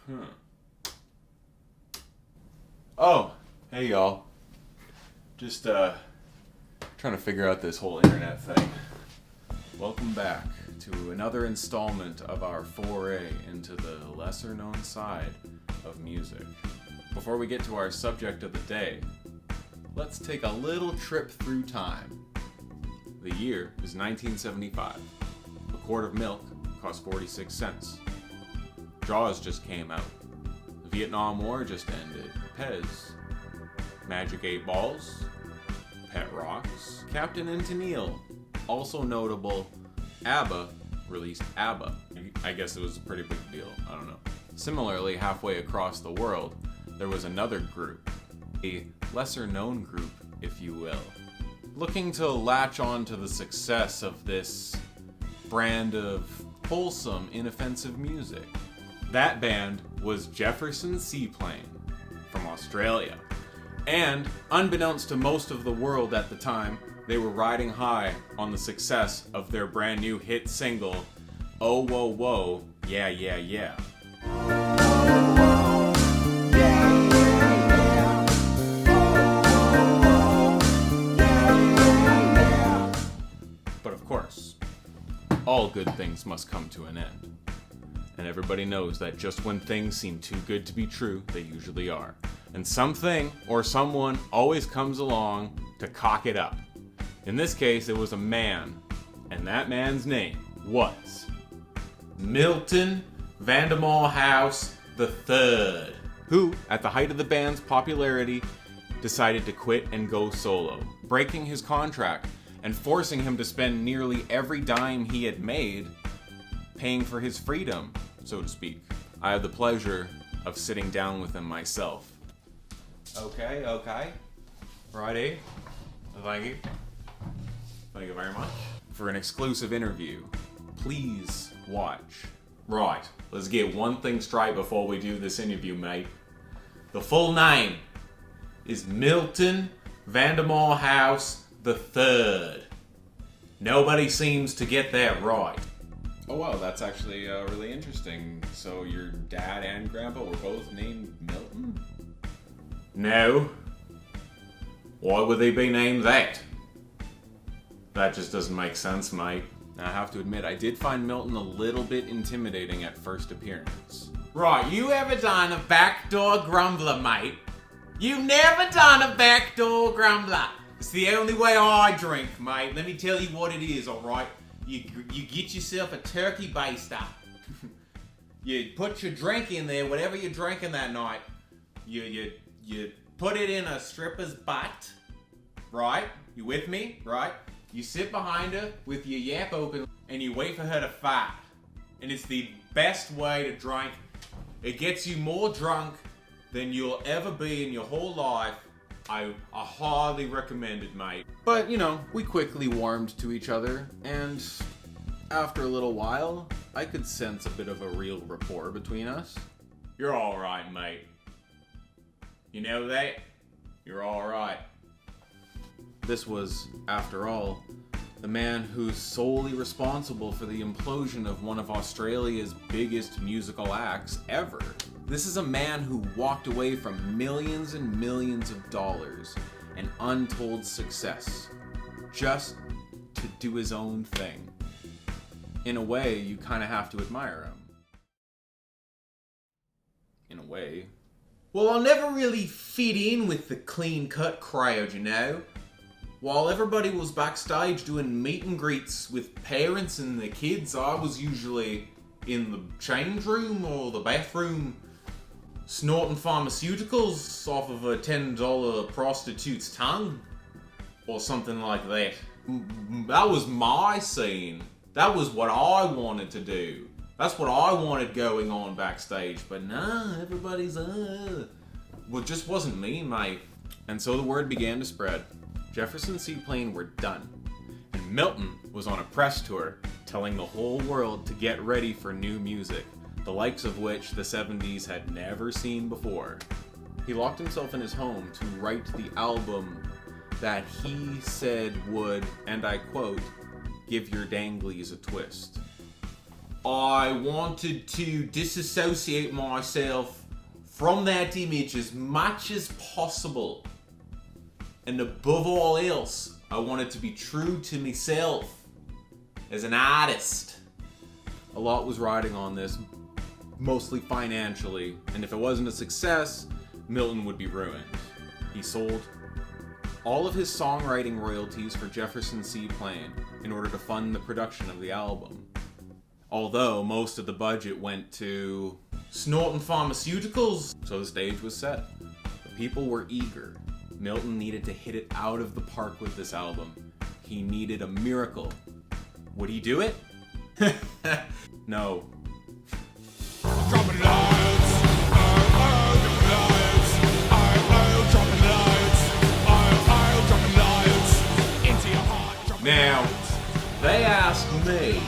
Huh. Oh, hey y'all. Just trying to figure out this whole internet thing. Welcome back to another installment of our foray into the lesser known side of music. Before we get to our subject of the day, let's take a little trip through time. The year is 1975. A quart of milk cost 46 cents. Jaws just came out. The Vietnam War just ended. Pez. Magic 8 Balls. Pet Rocks. Captain and Tennille. Also notable, ABBA released ABBA. I guess it was a pretty big deal. I don't know. Similarly, halfway across the world, there was another group. A lesser known group, if you will. Looking to latch on to the success of this brand of wholesome, inoffensive music. That band was Jefferson Seaplane from Australia. And, unbeknownst to most of the world at the time, they were riding high on the success of their brand new hit single, Oh Whoa Whoa, Yeah Yeah Yeah. But of course, all good things must come to an end. And everybody knows that just when things seem too good to be true, they usually are. And something or someone always comes along to cock it up. In this case, it was a man, and that man's name was Milton Vandermoorehouse III, who, at the height of the band's popularity, decided to quit and go solo, breaking his contract and forcing him to spend nearly every dime he had made paying for his freedom, so to speak. I have the pleasure of sitting down with him myself. Okay. Righty. Thank you. Thank you very much. For an exclusive interview, please watch. Right, let's get one thing straight before we do this interview, mate. The full name is Milton Vandermoorehouse III. Nobody seems to get that right. Oh wow, that's actually really interesting. So your dad and grandpa were both named Milton? No. Why would they be named that? That just doesn't make sense, mate. Now, I have to admit, I did find Milton a little bit intimidating at first appearance. Right, you ever done a backdoor grumbler, mate? You never done a backdoor grumbler. It's the only way I drink, mate. Let me tell you what it is, alright? You get yourself a turkey baster. You put your drink in there, whatever you're drinking that night. You put it in a stripper's butt, right? You with me, right? You sit behind her with your yap open and you wait for her to fart. And it's the best way to drink. It gets you more drunk than you'll ever be in your whole life. I highly recommend it, mate. But, we quickly warmed to each other, and after a little while, I could sense a bit of a real rapport between us. You're alright, mate. You know that? You're alright. This was, after all, the man who's solely responsible for the implosion of one of Australia's biggest musical acts ever. This is a man who walked away from millions and millions of dollars and untold success just to do his own thing. In a way, you kind of have to admire him. In a way. Well, I never really fit in with the clean-cut crowd, While everybody was backstage doing meet and greets with parents and their kids, I was usually in the change room or the bathroom snorting pharmaceuticals off of a $10 prostitute's tongue or something like that. That was my scene. That was what I wanted to do. That's what I wanted going on backstage. But nah, everybody's well, it just wasn't me, mate. And so the word began to spread. Jefferson Seaplane were done. And Milton was on a press tour telling the whole world to get ready for new music, the likes of which the 70s had never seen before. He locked himself in his home to write the album that he said would, and I quote, give your danglies a twist. I wanted to disassociate myself from that image as much as possible. And above all else, I wanted to be true to myself as an artist. A lot was riding on this, mostly financially, and if it wasn't a success, Milton would be ruined. He sold all of his songwriting royalties for Jefferson C. Plane in order to fund the production of the album. Although most of the budget went to snorting pharmaceuticals, so the stage was set. The people were eager. Milton needed to hit it out of the park with this album. He needed a miracle. Would he do it? No. Now, they asked me,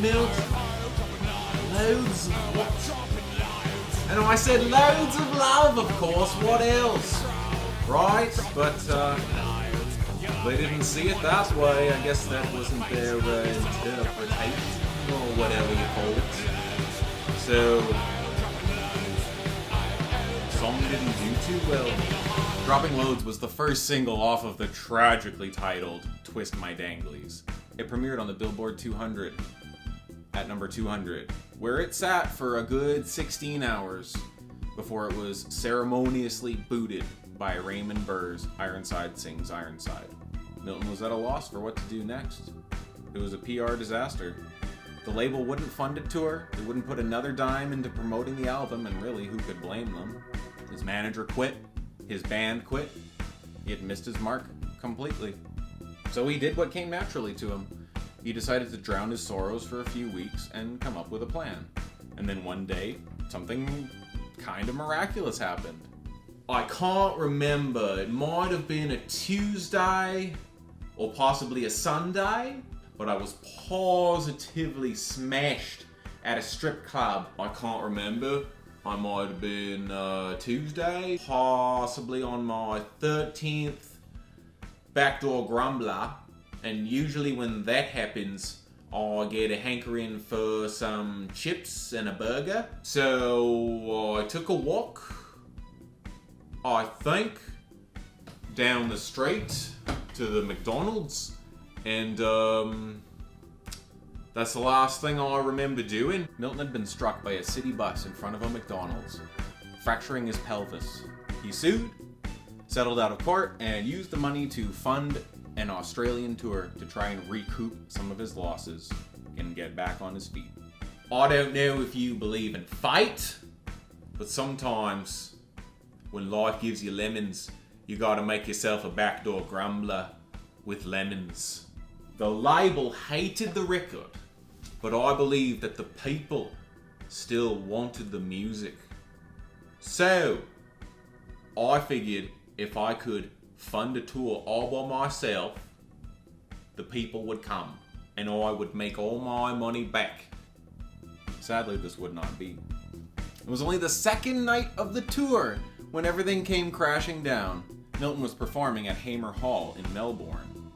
Milton, loads of what? And I said loads of love, of course, what else? Right? But they didn't see it that way. I guess that wasn't their interpretation, or whatever you call it. So, the song didn't do too well. Dropping Loads was the first single off of the tragically titled Twist My Danglies. It premiered on the Billboard 200 at number 200, where it sat for a good 16 hours before it was ceremoniously booted by Raymond Burr's Ironside Sings Ironside. Milton was at a loss for what to do next. It was a PR disaster. The label wouldn't fund a tour, they wouldn't put another dime into promoting the album, and really, who could blame them? His manager quit, his band quit, he had missed his mark completely. So he did what came naturally to him. He decided to drown his sorrows for a few weeks and come up with a plan. And then one day, something kind of miraculous happened. I can't remember, it might have been a Tuesday or possibly a Sunday, but I was positively smashed at a strip club. I can't remember. I might have been Tuesday, possibly on my 13th backdoor grumbler. And usually when that happens, I get a hankering for some chips and a burger. So I took a walk, I think, down the street to the McDonald's. And that's the last thing I remember doing. Milton had been struck by a city bus in front of a McDonald's, fracturing his pelvis. He sued, settled out of court, and used the money to fund an Australian tour to try and recoup some of his losses and get back on his feet. I don't know if you believe in fate, but sometimes when life gives you lemons, you gotta make yourself a backdoor grumbler with lemons. The label hated the record, but I believe that the people still wanted the music. So, I figured if I could fund a tour all by myself, the people would come, and I would make all my money back. Sadly, this would not be. It was only the second night of the tour when everything came crashing down. Milton was performing at Hamer Hall in Melbourne.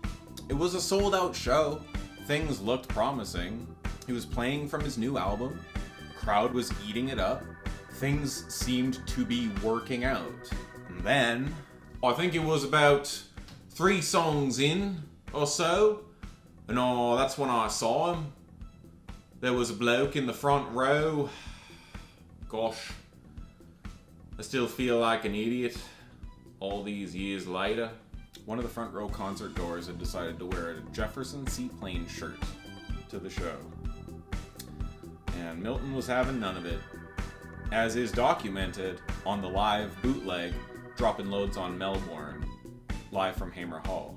It was a sold-out show. Things looked promising. He was playing from his new album. The crowd was eating it up. Things seemed to be working out. And then, I think it was about 3 songs in or so, and that's when I saw him. There was a bloke in the front row. Gosh, I still feel like an idiot all these years later. One of the front row concert goers had decided to wear a Jefferson C. Plane shirt to the show. And Milton was having none of it, as is documented on the live bootleg Dropping Loads on Melbourne, live from Hamer Hall.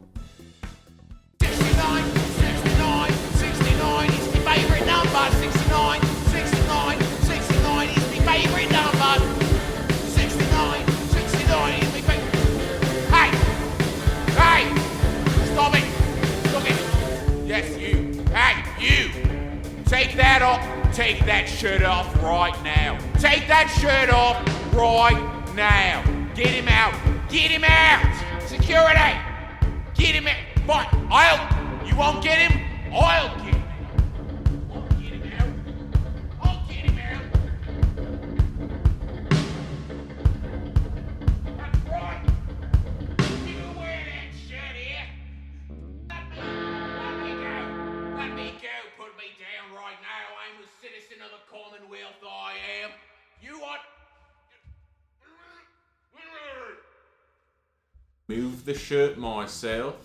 69, 69, 69 is my favourite number. 69, 69, 69 is my favourite number. 69, 69 is my favourite. Hey! Hey! Stop it! Stop it! Yes, you. Hey, you! Take that off. Take that shirt off right now. Take that shirt off right now. Get him out. Get him out. Security. Get him out. Fine. You won't get him. I'll get him. I'll get him out. moved the shirt myself,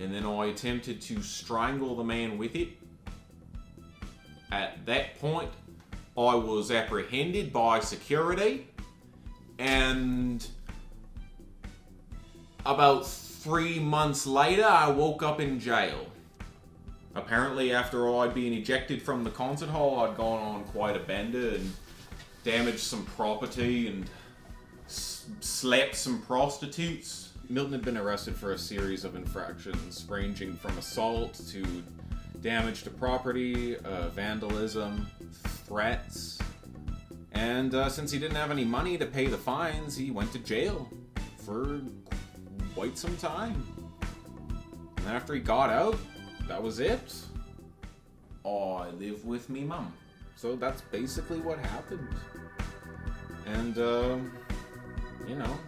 and then I attempted to strangle the man with it. At that point, I was apprehended by security, and about 3 months later, I woke up in jail. Apparently, after I'd been ejected from the concert hall, I'd gone on quite a bender and damaged some property and slapped some prostitutes. Milton had been arrested for a series of infractions ranging from assault to damage to property, vandalism, threats, and since he didn't have any money to pay the fines, he went to jail for quite some time. And after he got out, that was it. I live with me mum. So that's basically what happened. And, you know,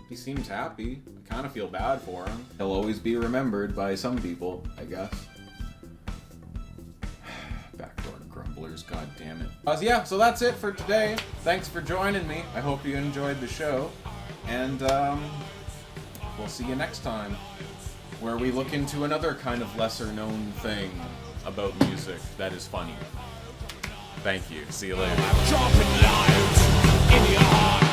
he seems happy. I kind of feel bad for him. He'll always be remembered by some people, I guess. Backdoor grumblers, god damn it. Yeah, so that's it for today. Thanks for joining me. I hope you enjoyed the show. And, we'll see you next time, where we look into another kind of lesser-known thing about music that is funny. Thank you. See you later. Dropping light in your heart.